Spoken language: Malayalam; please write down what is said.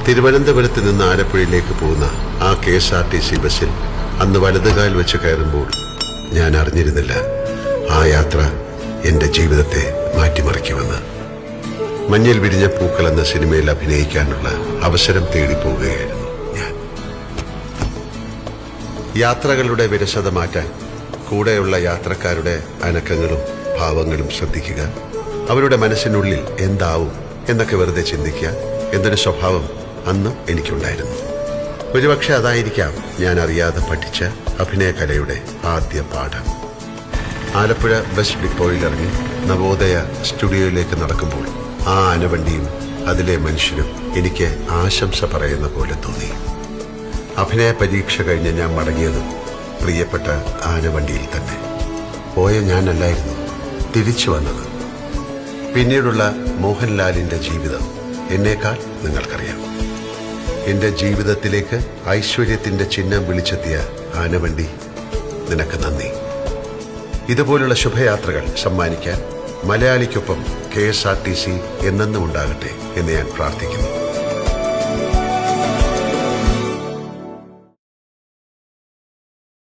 തിരുവനന്തപുരത്ത് നിന്ന് ആലപ്പുഴയിലേക്ക് പോകുന്ന ആ KSRTC ബസ്സിൽ അന്ന് വലതുകാൽ വെച്ച് കയറുമ്പോൾ ഞാൻ അറിഞ്ഞിരുന്നില്ല ആ യാത്ര എന്റെ ജീവിതത്തെ മാറ്റിമറിക്കുമെന്ന്. മഞ്ഞിൽ വിരിഞ്ഞ പൂക്കൾ എന്ന സിനിമയിൽ അഭിനയിക്കാനുള്ള അവസരം തേടിപ്പോവുകയായിരുന്നു ഞാൻ. യാത്രകളുടെ വിരസത മാറ്റാൻ കൂടെയുള്ള യാത്രക്കാരുടെ അനക്കങ്ങളും ഭാവങ്ങളും ശ്രദ്ധിക്കുക, അവരുടെ മനസ്സിനുള്ളിൽ എന്താവും എന്നൊക്കെ വെറുതെ ചിന്തിക്കുക എന്നൊരു സ്വഭാവം അന്നും എനിക്കുണ്ടായിരുന്നു. ഒരുപക്ഷെ അതായിരിക്കാം ഞാൻ അറിയാതെ പഠിച്ച അഭിനയകലയുടെ ആദ്യ പാഠം. ആലപ്പുഴ ബസ് ഡിപ്പോയിലിറങ്ങി നവോദയ സ്റ്റുഡിയോയിലേക്ക് നടക്കുമ്പോൾ ആ ആനവണ്ടിയും അതിലെ മനുഷ്യരും എനിക്ക് ആശംസ പറയുന്ന പോലെ തോന്നി. അഭിനയ പരീക്ഷ കഴിഞ്ഞ് ഞാൻ മടങ്ങിയതും പ്രിയപ്പെട്ട ആനവണ്ടിയിൽ തന്നെ. പോയ ഞാനല്ലായിരുന്നു തിരിച്ചു വന്നത്. പിന്നീടുള്ള മോഹൻലാലിന്റെ ജീവിതം എന്നേക്കാൾ നിങ്ങൾക്കറിയാം. എന്റെ ജീവിതത്തിലേക്ക് ഐശ്വര്യത്തിന്റെ ചിഹ്നം വിളിച്ചെത്തിയ ആനവണ്ടി, നിനക്ക് നന്ദി. ഇതുപോലുള്ള ശുഭയാത്രകൾ സമ്മാനിക്കാൻ മലയാളിക്കൊപ്പം KSRTC എന്നെന്നും ഉണ്ടാകട്ടെ എന്ന് ഞാൻ പ്രാർത്ഥിക്കുന്നു.